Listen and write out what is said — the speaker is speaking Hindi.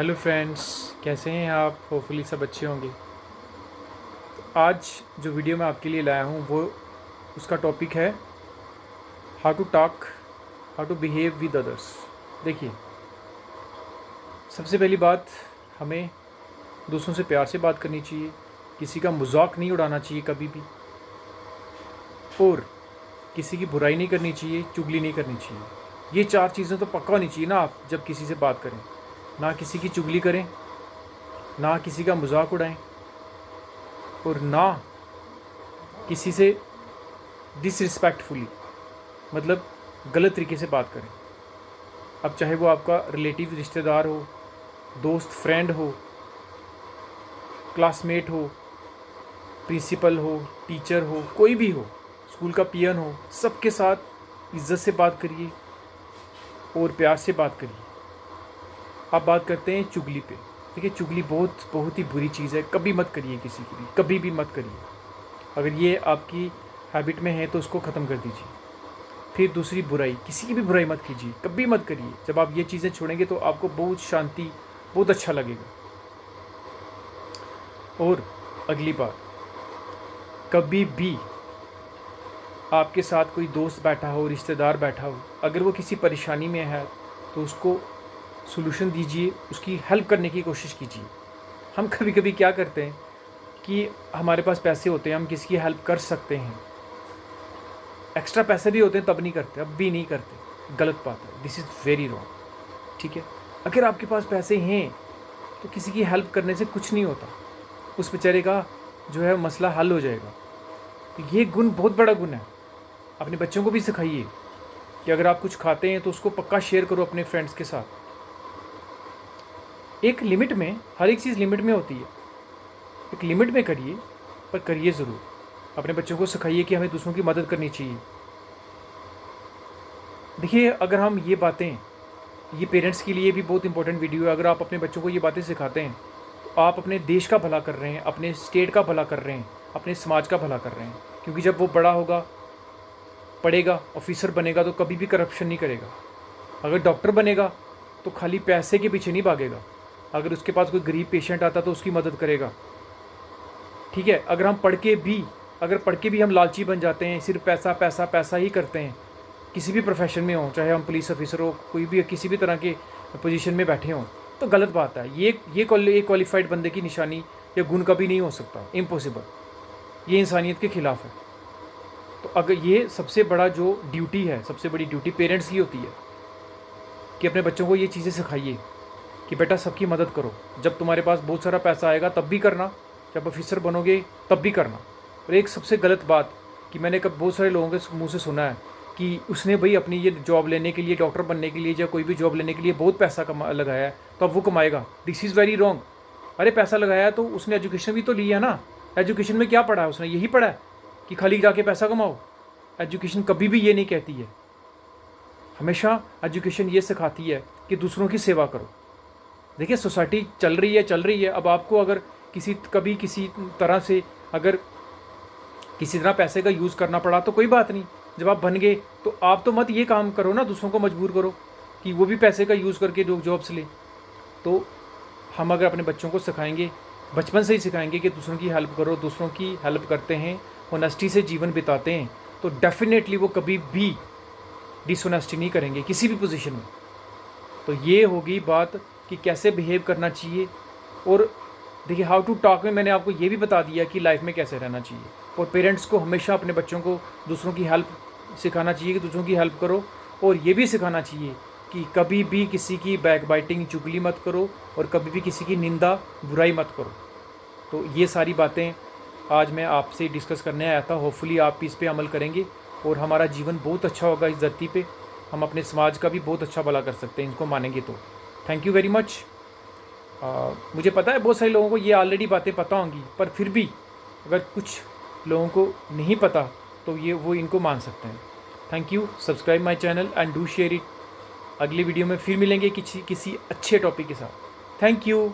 हेलो फ्रेंड्स, कैसे हैं आप? होपफुली सब अच्छे होंगे। तो आज जो वीडियो मैं आपके लिए लाया हूँ वो उसका टॉपिक है how to talk, how to behave with others. देखिए, सबसे पहली बात, हमें दूसरों से प्यार से बात करनी चाहिए, किसी का मजाक नहीं उड़ाना चाहिए कभी भी, और किसी की बुराई नहीं करनी चाहिए, चुगली नहीं करनी चाहिए। ये चार चीज़ें तो पक्का होनी चाहिए ना आप जब किसी से बात करें। ना किसी की चुगली करें, ना किसी का मजाक उड़ाएं, और ना किसी से डिसरिस्पेक्टफुली, मतलब गलत तरीके से बात करें। अब चाहे वो आपका रिलेटिव रिश्तेदार हो, दोस्त फ्रेंड हो, क्लासमेट हो, प्रिंसिपल हो, टीचर हो, कोई भी हो, स्कूल का पियन हो, सबके साथ इज्जत से बात करिए और प्यार से बात करिए। अब बात करते हैं चुगली पे। देखिए, चुगली बहुत बहुत ही बुरी चीज़ है, कभी मत करिए, किसी की भी कभी भी मत करिए। अगर ये आपकी हैबिट में है तो उसको ख़त्म कर दीजिए। फिर दूसरी बुराई, किसी की भी बुराई मत कीजिए, कभी मत करिए। जब आप ये चीज़ें छोड़ेंगे तो आपको बहुत शांति, बहुत अच्छा लगेगा। और अगली बात, कभी भी आपके साथ कोई दोस्त बैठा हो, रिश्तेदार बैठा हो, अगर वो किसी परेशानी में है तो उसको सॉल्यूशन दीजिए, उसकी हेल्प करने की कोशिश कीजिए। हम कभी कभी क्या करते हैं कि हमारे पास पैसे होते हैं, हम किसी की हेल्प कर सकते हैं, एक्स्ट्रा पैसे भी होते हैं तब नहीं करते, अब भी नहीं करते। गलत बात है, दिस इज़ वेरी रॉन्ग। ठीक है, अगर आपके पास पैसे हैं तो किसी की हेल्प करने से कुछ नहीं होता, उस बेचारे का जो है मसला हल हो जाएगा। तो ये गुण बहुत बड़ा गुण है। अपने बच्चों को भी सिखाइए कि अगर आप कुछ खाते हैं तो उसको पक्का शेयर करो अपने फ्रेंड्स के साथ, एक लिमिट में। हर एक चीज़ लिमिट में होती है, एक लिमिट में करिए, पर करिए ज़रूर। अपने बच्चों को सिखाइए कि हमें दूसरों की मदद करनी चाहिए। देखिए, अगर हम ये बातें, ये पेरेंट्स के लिए भी बहुत इंपॉर्टेंट वीडियो है। अगर आप अपने बच्चों को ये बातें सिखाते हैं तो आप अपने देश का भला कर रहे हैं, अपने स्टेट का भला कर रहे हैं, अपने समाज का भला कर रहे हैं। क्योंकि जब वो बड़ा होगा, पढ़ेगा, ऑफिसर बनेगा तो कभी भी करप्शन नहीं करेगा। अगर डॉक्टर बनेगा तो खाली पैसे के पीछे नहीं भागेगा, अगर उसके पास कोई गरीब पेशेंट आता तो उसकी मदद करेगा। ठीक है, अगर हम पढ़ के भी हम लालची बन जाते हैं, सिर्फ पैसा पैसा पैसा ही करते हैं, किसी भी प्रोफेशन में हो, चाहे हम पुलिस ऑफिसर हो, कोई भी किसी भी तरह के पोजीशन में बैठे हों, तो गलत बात है। ये क्वालिफाइड बंदे की निशानी या गुण कभी नहीं हो सकता, इम्पॉसिबल। ये इंसानियत के ख़िलाफ़ है। तो अगर ये सबसे बड़ा जो ड्यूटी है, सबसे बड़ी ड्यूटी पेरेंट्स की होती है कि अपने बच्चों को ये चीज़ें सिखाइए कि बेटा सबकी मदद करो। जब तुम्हारे पास बहुत सारा पैसा आएगा तब भी करना, जब ऑफिसर बनोगे तब भी करना। और एक सबसे गलत बात कि मैंने कब बहुत सारे लोगों के मुंह से सुना है कि उसने भाई अपनी ये जॉब लेने के लिए, डॉक्टर बनने के लिए या कोई भी जॉब लेने के लिए बहुत पैसा लगाया है तो अब वो कमाएगा। This is very wrong. अरे पैसा लगाया है तो उसने एजुकेशन भी तो ली है ना। एजुकेशन में क्या पढ़ा है उसने? यही पढ़ा है कि खाली जाके पैसा कमाओ। एजुकेशन कभी भी ये नहीं कहती है, हमेशा एजुकेशन ये सिखाती है कि दूसरों की सेवा करो। देखिए, सोसाइटी चल रही है। अब आपको अगर कभी किसी तरह से अगर किसी तरह पैसे का यूज़ करना पड़ा तो कोई बात नहीं। जब आप बन गए तो आप तो मत ये काम करो ना, दूसरों को मजबूर करो कि वो भी पैसे का यूज़ करके जॉब्स लें। तो हम अगर अपने बच्चों को सिखाएंगे, बचपन से ही सिखाएंगे कि दूसरों की हेल्प करो, दूसरों की हेल्प करते हैं, ऑनेस्टी से जीवन बिताते हैं, तो डेफिनेटली वो कभी भी डिसऑनेस्टी नहीं करेंगे किसी भी पोजीशन में। तो ये होगी बात कि कैसे बिहेव करना चाहिए। और देखिए, हाउ टू टॉक में मैंने आपको ये भी बता दिया कि लाइफ में कैसे रहना चाहिए। और पेरेंट्स को हमेशा अपने बच्चों को दूसरों की हेल्प सिखाना चाहिए कि दूसरों की हेल्प करो, और ये भी सिखाना चाहिए कि कभी भी किसी की बैकबाइटिंग, चुगली मत करो, और कभी भी किसी की निंदा, बुराई मत करो। तो ये सारी बातें आज मैं आपसे डिस्कस करने आया था। होपफुली आप इस पे अमल करेंगे और हमारा जीवन बहुत अच्छा होगा इस धरती पे। हम अपने समाज का भी बहुत अच्छा भला कर सकते हैं इनको मानेंगे तो। Thank you very much. मुझे पता है बहुत सारे लोगों को ये ऑलरेडी बातें पता होंगी, पर फिर भी अगर कुछ लोगों को नहीं पता तो वो इनको मान सकते हैं। Thank you. Subscribe my channel and do share it. अगली वीडियो में फिर मिलेंगे किसी अच्छे टॉपिक के साथ। Thank you.